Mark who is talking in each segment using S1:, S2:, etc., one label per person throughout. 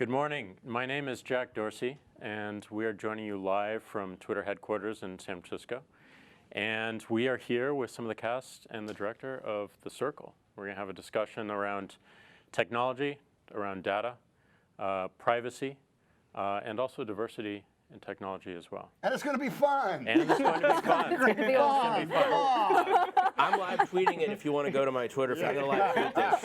S1: Good morning. My name is Jack Dorsey, and we are joining you live from Twitter headquarters in San Francisco. And we are here with some of the cast and the director of The Circle. We're going to have a discussion around technology, around data, privacy, and also diversity in technology as well.
S2: And it's going to be fun.
S1: And it's going to be fun.
S3: It's going to be awesome.
S2: Come on.
S3: I'm live tweeting it if you want to go to my Twitter feed. I'm going to live tweet this.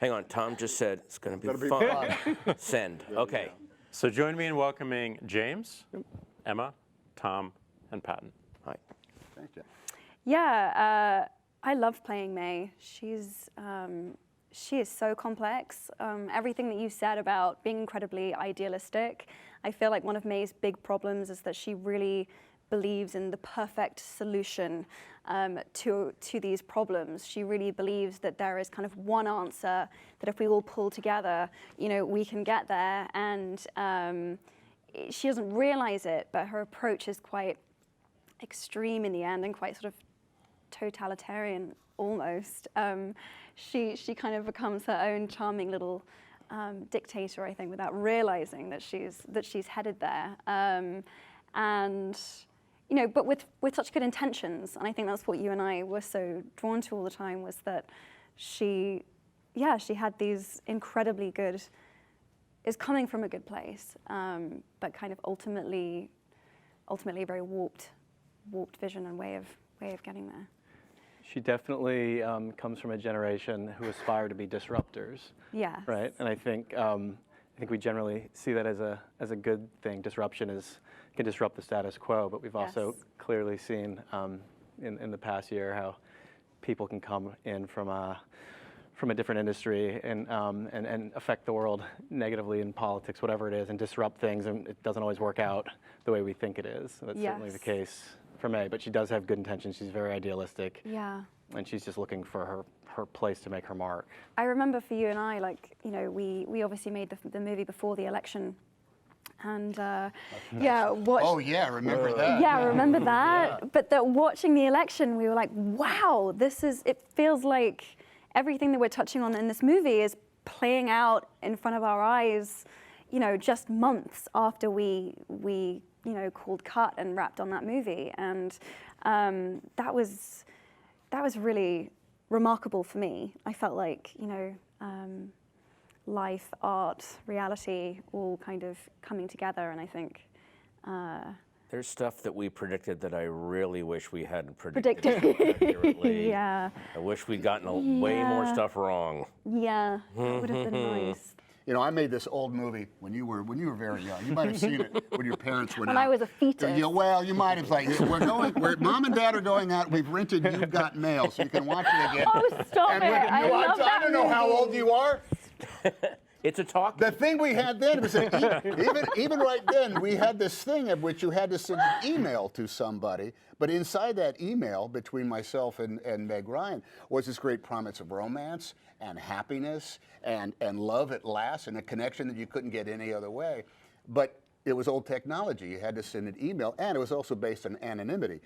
S3: Hang on, Tom just said it's going to be fun. Send. Okay.
S1: So join me in welcoming James, Emma, Tom, and Patton.
S3: Hi.
S2: Thanks, Jack.
S4: Yeah, I love playing May. She is so complex. Everything that you said about being incredibly idealistic, I feel like one of May's big problems is that she really believes in the perfect solution to these problems. She really believes that there is kind of one answer, that if we all pull together, you know, we can get there. And she doesn't realize it, but her approach is quite extreme in the end and quite sort of totalitarian almost. She kind of becomes her own charming little dictator, I think, without realizing that she's headed there. And you know, but with such good intentions, and I think that's what you and I were so drawn to all the time, was that she had these incredibly good, is coming from a good place, but kind of ultimately a very warped vision and way of getting there.
S5: She definitely comes from a generation who aspire to be disruptors.
S4: Yeah.
S5: Right, and I think we generally see that as a good thing. Disruption can disrupt the status quo, but we've also clearly seen in the past year how people can come in from a different industry and affect the world negatively in politics, whatever it is, and disrupt things, and it doesn't always work out the way we think it is. That's certainly the case for May, but she does have good intentions. She's very idealistic.
S4: Yeah.
S5: And she's just looking for her place to make her mark.
S4: I remember for you and I, like, you know, we obviously made the movie before the election. And
S2: Oh yeah, remember that.
S4: Yeah, I remember that.
S2: Yeah.
S4: But that watching the election, we were like, wow, it feels like everything that we're touching on in this movie is playing out in front of our eyes, you know, just months after we you know, called cut and wrapped on that movie. And that was really remarkable for me. I felt like, you know, life, art, reality, all kind of coming together, and I think
S3: There's stuff that we predicted that I really wish we hadn't predicted accurately.
S4: Yeah.
S3: I wish we'd gotten way more stuff wrong.
S4: Yeah, that would have been nice.
S2: You know, I made this old movie when you were very young. You might have seen it when your parents went out.
S4: When I was a fetus.
S2: Well, you might have, like, Mom and Dad are going out. We've rented You've Got Mail, so you can watch it again.
S4: Oh, stop it! I love that
S2: I don't know how old you are.
S3: It's a talk.
S2: The thing we had then was that even right then, we had this thing of which you had to send an email to somebody, but inside that email between myself and Meg Ryan was this great promise of romance and happiness and love at last and a connection that you couldn't get any other way. But it was old technology. You had to send an email, and it was also based on anonymity.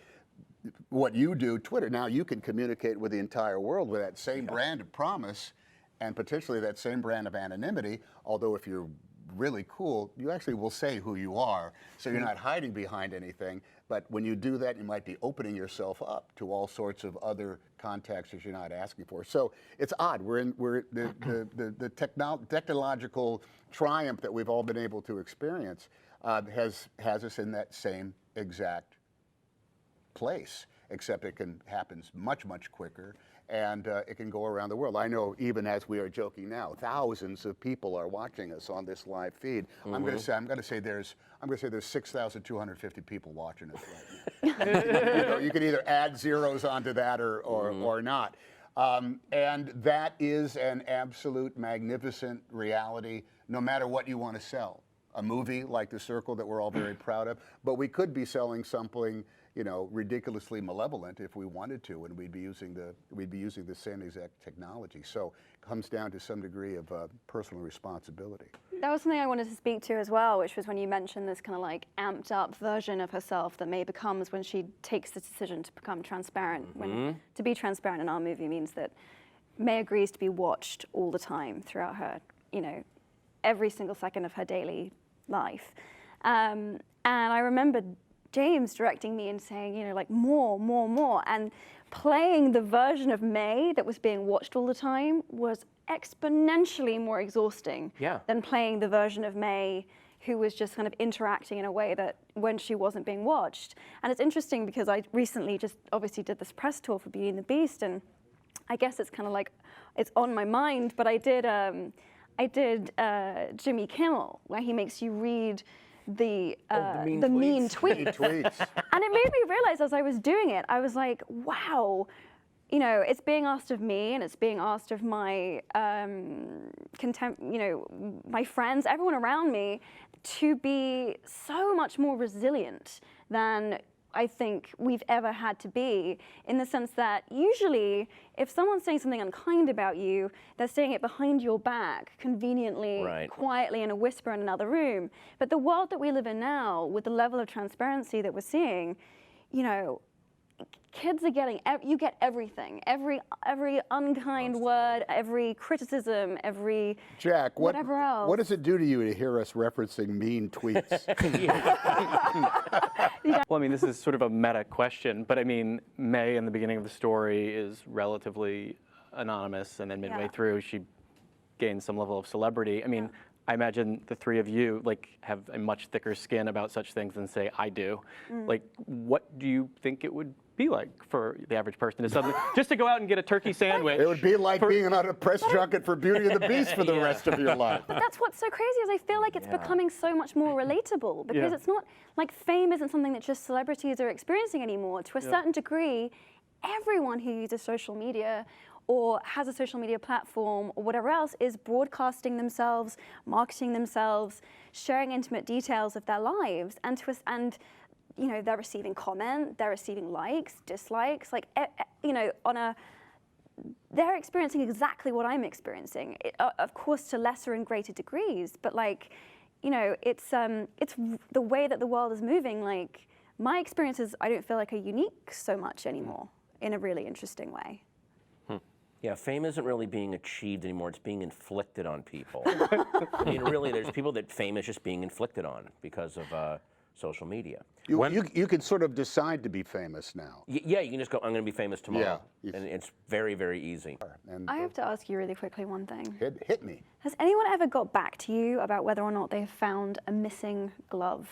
S2: What you do, Twitter, now you can communicate with the entire world with that same brand of promise and potentially that same brand of anonymity, although if you're really cool, you actually will say who you are, so you're not hiding behind anything. But when you do that, you might be opening yourself up to all sorts of other contexts that you're not asking for. So it's odd. The technological triumph that we've all been able to experience has us in that same exact place, except it happens much, much quicker. And it can go around the world. I know, even as we are joking now, thousands of people are watching us on this live feed. Mm-hmm. I'm going to say there's 6,250 people watching us right now. You can either add zeros onto that or not. And that is an absolute magnificent reality, no matter what you want to sell. A movie like The Circle that we're all very proud of, but we could be selling something, you know, ridiculously malevolent if we wanted to, and we'd be using the same exact technology. So it comes down to some degree of personal responsibility.
S4: That was something I wanted to speak to as well, which was when you mentioned this kind of like amped up version of herself that May becomes when she takes the decision to become transparent. When to be transparent in our movie means that May agrees to be watched all the time throughout her, you know, every single second of her daily life. And I remember James directing me and saying, you know, like more, and playing the version of May that was being watched all the time was exponentially more exhausting than playing the version of May who was just kind of interacting in a way that when she wasn't being watched. And it's interesting because I recently just obviously did this press tour for Beauty and the Beast, and I guess it's kind of like it's on my mind, but I did Jimmy Kimmel, where he makes you read the mean tweets. And it made me realize as I was doing it, I was like, wow, you know, it's being asked of me and it's being asked of my my friends, everyone around me, to be so much more resilient than I think we've ever had to be, in the sense that usually if someone's saying something unkind about you, they're saying it behind your back, conveniently, quietly in a whisper in another room. But the world that we live in now, with the level of transparency that we're seeing, you know, kids are getting, you get everything, every unkind word, every criticism, every
S2: Jack,
S4: whatever else.
S2: What does it do to you to hear us referencing mean tweets?
S5: Well, I mean, this is sort of a meta question, but I mean, May in the beginning of the story is relatively anonymous, and then midway through she gains some level of celebrity. I mean, I imagine the three of you like have a much thicker skin about such things than say I do. Like, what do you think it would be like for the average person to suddenly just to go out and get a turkey sandwich?
S2: It would be like being on a press junket for Beauty and the Beast for the rest of your life.
S4: But that's what's so crazy is I feel like it's becoming so much more relatable, because it's not like fame isn't something that just celebrities are experiencing anymore. To a certain degree, everyone who uses social media or has a social media platform or whatever else is broadcasting themselves, marketing themselves, sharing intimate details of their lives, and you know, they're receiving comment, they're receiving likes, dislikes, like, you know, they're experiencing exactly what I'm experiencing, of course to lesser and greater degrees, but like, you know, it's the way that the world is moving. Like, my experiences, I don't feel like are unique so much anymore in a really interesting way.
S3: Yeah, fame isn't really being achieved anymore, it's being inflicted on people. I mean, really, there's people that fame is just being inflicted on because of social media.
S2: You can sort of decide to be famous now.
S3: Yeah, you can just go, I'm going to be famous tomorrow.
S2: Yeah.
S3: And it's very, very easy.
S2: And
S4: I have to ask you really quickly one thing.
S2: hit me.
S4: Has anyone ever got back to you about whether or not they have found a missing glove?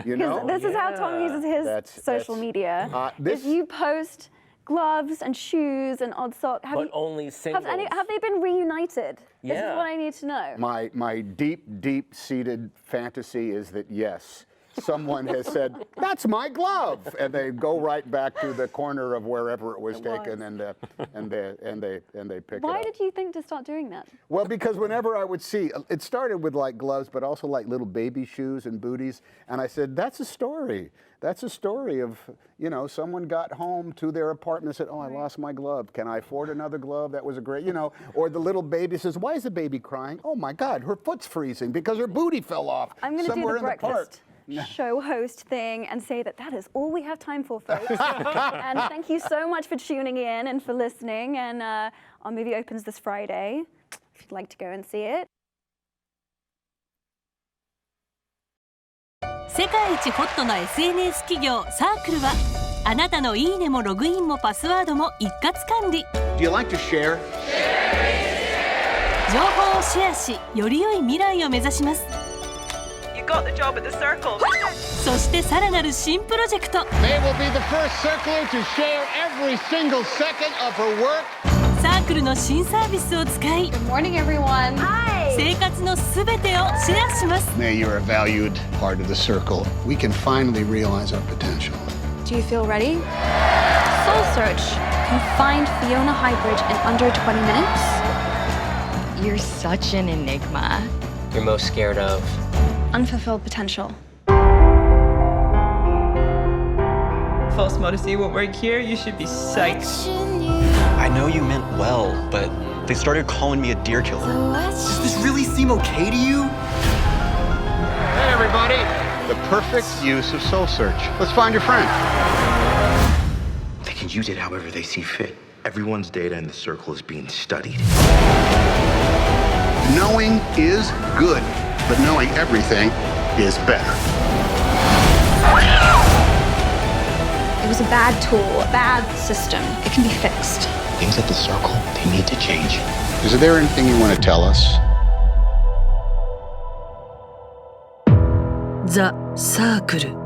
S2: You know?
S4: This is how Tom uses his social media. If you post gloves and shoes and odd socks.
S3: But only singles.
S4: Have they been reunited? This is what I need to know.
S2: My deep-seated fantasy is that yes, someone has said, "That's my glove," and they go right back to the corner of wherever it was taken, and they pick it up.
S4: Why did you think to start doing that?
S2: Well, because whenever I would see, it started with like gloves, but also like little baby shoes and booties, and I said, "That's a story. That's a story of, you know, someone got home to their apartment and said, oh, I lost my glove. Can I afford another glove? That was a great, you know." Or the little baby says, "Why is the baby crying? Oh my God, her foot's freezing because her booty fell off
S4: I'm going to do
S2: somewhere
S4: the
S2: in the park."
S4: breakfast show host thing and say that is all we have time for, folks. And thank you so much for tuning in and for listening. And our movie opens this Friday, if you'd like to go and see it.
S6: 世界一ホットな SNS 企業サークルはあなたのいいねもログインもパスワードも一括管理。
S2: Do you like to share?
S6: 情報をシェアしより良い未来を目指します。
S7: You got the job at the Circle.
S6: そしてさらなる新プロジェクト
S2: May will be the first circler to share every single second of her work.
S6: サークルの新サービスを使い
S4: Good morning, everyone. Hi.
S6: 生活のすべてをシェアします。
S2: May, you're a valued part of the circle. We can finally realize our potential.
S4: Do you feel ready? Soul Search can find Fiona Highbridge in under 20 minutes.
S8: You're such an enigma.
S9: You're most scared of?
S4: Unfulfilled potential.
S7: False modesty won't work here. You should be psyched.
S9: I know you meant well, but they started calling me a deer killer. Does this really seem okay to you?
S2: Hey, everybody. The perfect use of Soul Search. Let's find your friend.
S9: They can use it however they see fit. Everyone's data in the circle is being studied.
S2: Knowing is good, but knowing everything is better.
S10: It was a bad tool, a bad system. It can be fixed.
S9: Things at the Circle, they need to change.
S2: Is there anything you want to tell us?
S6: The Circle